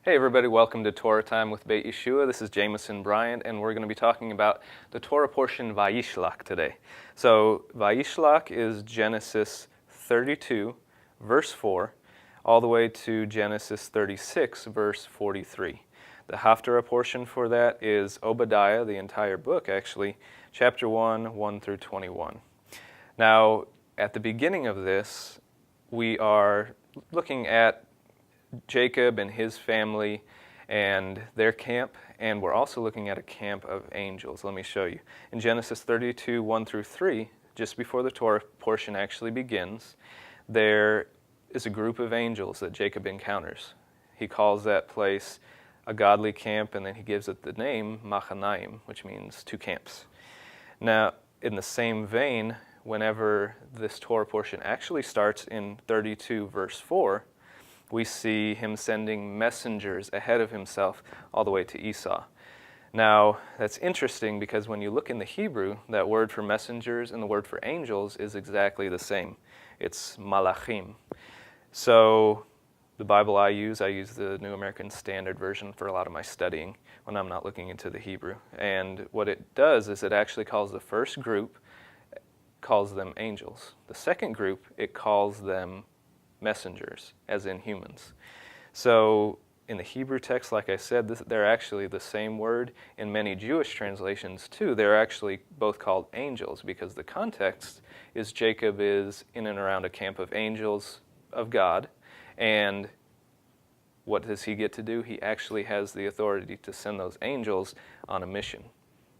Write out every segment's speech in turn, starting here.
Hey everybody, welcome to Torah Time with Beit Yashua. This is Jameson Bryant, and we're going to be talking about the Torah portion VaYishlach today. So VaYishlach is Genesis 32, verse 4, all the way to Genesis 36, verse 43. The Haftarah portion for that is Obadiah, the entire book actually, chapter 1, 1 through 21. Now, at the beginning of this, we are looking at Jacob and his family and their camp, and we're also looking at a camp of angels. Let me show you. In Genesis 32, 1 through 3, just before the Torah portion actually begins, there is a group of angels that Jacob encounters. He calls that place a godly camp, and then he gives it the name Machanaim, which means two camps. Now, in the same vein, whenever this Torah portion actually starts in 32, verse 4, we see him sending messengers ahead of himself all the way to Esau. Now, that's interesting because when you look in the Hebrew, that word for messengers and the word for angels is exactly the same. It's malachim. So the Bible I use the New American Standard Version for a lot of my studying when I'm not looking into the Hebrew. And what it does is it actually calls the first group, calls them angels. The second group, it calls them messengers, as in humans. So in the Hebrew text, like I said, they're actually the same word. In many Jewish translations too, they're actually both called angels because the context is Jacob is in and around a camp of angels of God, and what does he get to do? He actually has the authority to send those angels on a mission.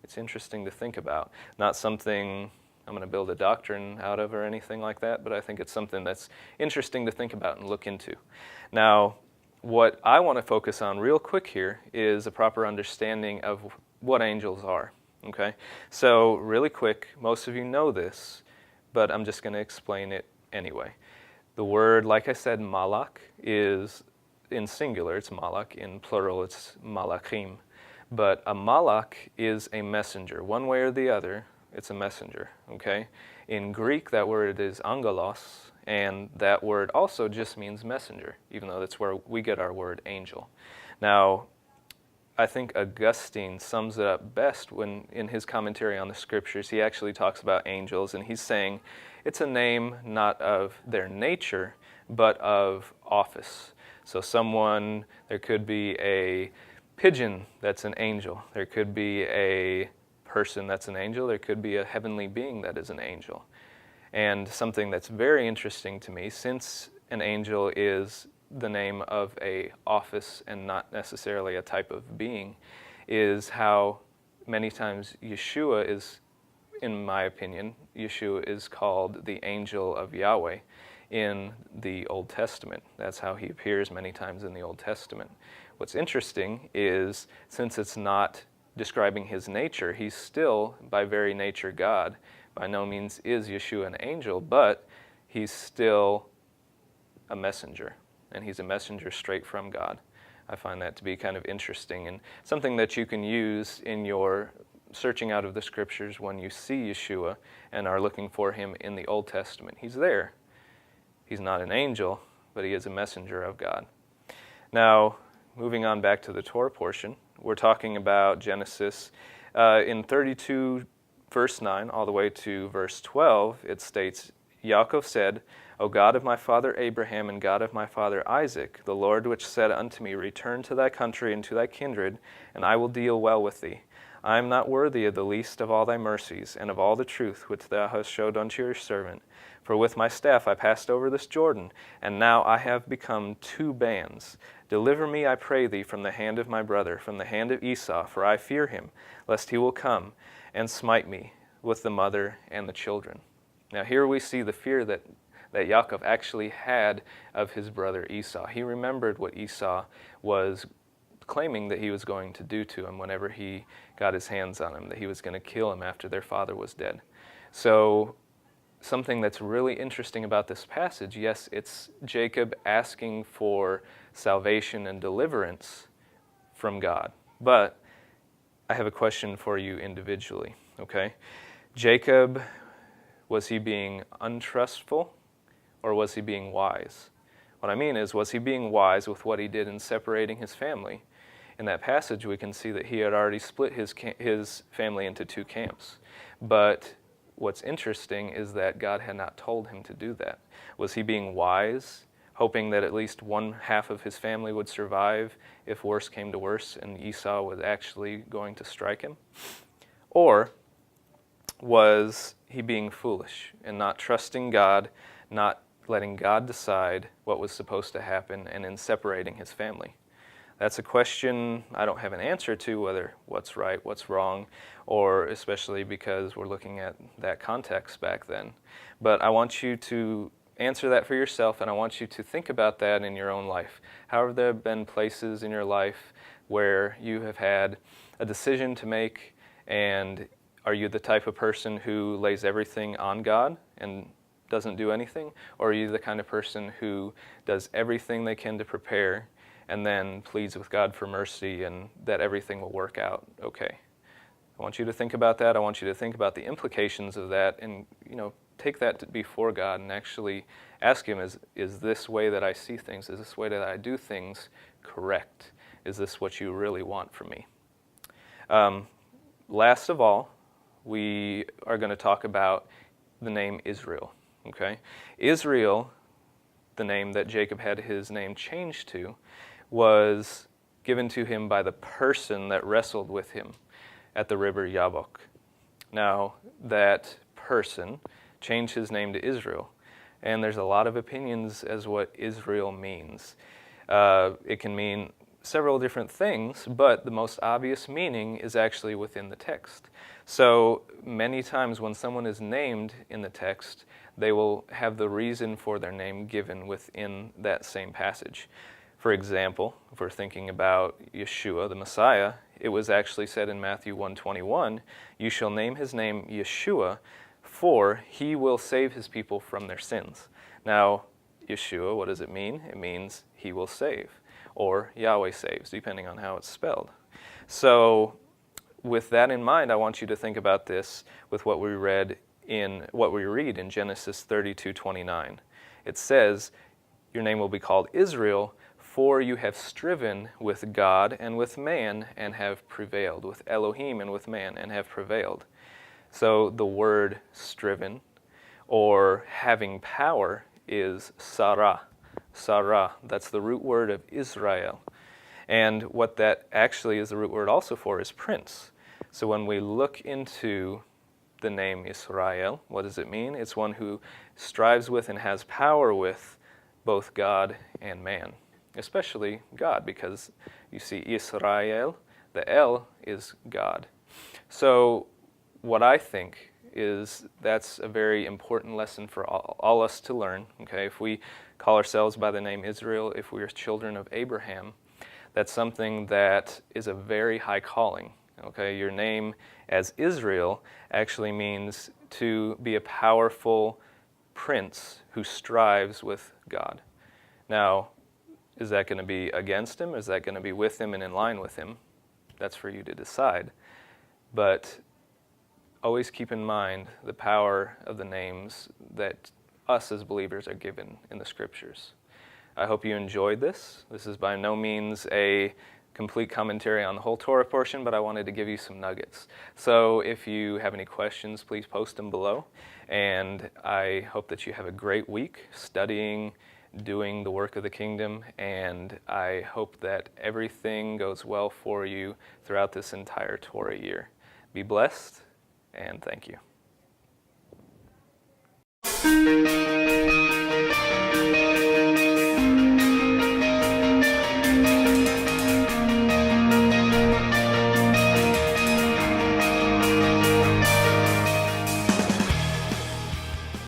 It's interesting to think about. Not something I'm going to build a doctrine out of or anything like that, but I think it's something that's interesting to think about and look into. Now, what I want to focus on real quick here is a proper understanding of what angels are. Okay? So, really quick, most of you know this, but I'm just going to explain it anyway. The word, like I said, malach, is in singular, it's malach. In plural, it's malachim. But a malach is a messenger. One way or the other, it's a messenger, okay? In Greek, that word is angelos, and that word also just means messenger, even though that's where we get our word angel. Now, I think Augustine sums it up best when, in his commentary on the scriptures, he actually talks about angels, and he's saying it's a name not of their nature, but of office. So there could be a pigeon that's an angel. There could be a person that's an angel. There could be a heavenly being that is an angel. And something that's very interesting to me, since an angel is the name of a office and not necessarily a type of being, is how many times Yeshua is, in my opinion, Yeshua is called the angel of Yahweh in the Old Testament. That's how he appears many times in the Old Testament. What's interesting is, since it's not describing his nature, he's still, by very nature, God. By no means is Yeshua an angel, but he's still a messenger, and he's a messenger straight from God. I find that to be kind of interesting and something that you can use in your searching out of the scriptures when you see Yeshua and are looking for him in the Old Testament. He's there. He's not an angel, but he is a messenger of God. Now, moving on back to the Torah portion, we're talking about Genesis. In 32, verse 9, all the way to verse 12, it states, Yaakov said, O God of my father Abraham and God of my father Isaac, the Lord which said unto me, Return to thy country and to thy kindred, and I will deal well with thee. I am not worthy of the least of all thy mercies, and of all the truth which thou hast showed unto your servant. For with my staff I passed over this Jordan, and now I have become two bands. Deliver me, I pray thee, from the hand of my brother, from the hand of Esau, for I fear him, lest he will come and smite me with the mother and the children. Now here we see the fear that Yaakov actually had of his brother Esau. He remembered what Esau was claiming that he was going to do to him whenever he got his hands on him, that he was going to kill him after their father was dead. So something that's really interesting about this passage, yes, it's Jacob asking for salvation and deliverance from God. But I have a question for you individually, okay? Jacob, was he being untrustful or was he being wise? What I mean is, was he being wise with what he did in separating his family? In that passage, we can see that he had already split his family into two camps. But what's interesting is that God had not told him to do that. Was he being wise, hoping that at least one half of his family would survive if worse came to worse and Esau was actually going to strike him? Or was he being foolish and not trusting God, not letting God decide what was supposed to happen, and in separating his family? That's a question I don't have an answer to, whether what's right, what's wrong, or especially because we're looking at that context back then. But I want you to answer that for yourself, and I want you to think about that in your own life. How have there been places in your life where you have had a decision to make, and are you the type of person who lays everything on God and doesn't do anything? Or are you the kind of person who does everything they can to prepare and then pleads with God for mercy and that everything will work out okay? I want you to think about that. I want you to think about the implications of that and, take that before God and actually ask Him, is this way that I see things, is this way that I do things correct? Is this what you really want from me? Last of all, we are going to talk about the name Israel. Okay? Israel, the name that Jacob had his name changed to, was given to him by the person that wrestled with him at the river Yabok. Now, that person changed his name to Israel, and there's a lot of opinions as what Israel means. It can mean several different things, but the most obvious meaning is actually within the text. So many times when someone is named in the text, they will have the reason for their name given within that same passage. For example, if we're thinking about Yeshua, the Messiah, it was actually said in Matthew 1:21, "You shall name his name Yeshua, for he will save his people from their sins." Now, Yeshua, what does it mean? It means he will save, or Yahweh saves, depending on how it's spelled. So with that in mind, I want you to think about this with what we read in Genesis 32:29. It says, "Your name will be called Israel, for you have striven with God and with man and have prevailed," with Elohim and with man and have prevailed. So the word striven or having power is Sarah. Sarah, that's the root word of Israel. And what that actually is the root word also for is prince. So when we look into the name Israel, what does it mean? It's one who strives with and has power with both God and man, especially God, because you see Israel, the El is God. So what I think is that's a very important lesson for all us to learn. Okay, if we call ourselves by the name Israel, if we are children of Abraham, that's something that is a very high calling. Okay, your name as Israel actually means to be a powerful prince who strives with God. Now, is that going to be against him? Is that going to be with him and in line with him? That's for you to decide. But always keep in mind the power of the names that us as believers are given in the Scriptures. I hope you enjoyed this. This is by no means a complete commentary on the whole Torah portion, but I wanted to give you some nuggets. So if you have any questions, please post them below. And I hope that you have a great week studying, doing the work of the kingdom, and I hope that everything goes well for you throughout this entire Torah year. Be blessed, and thank you.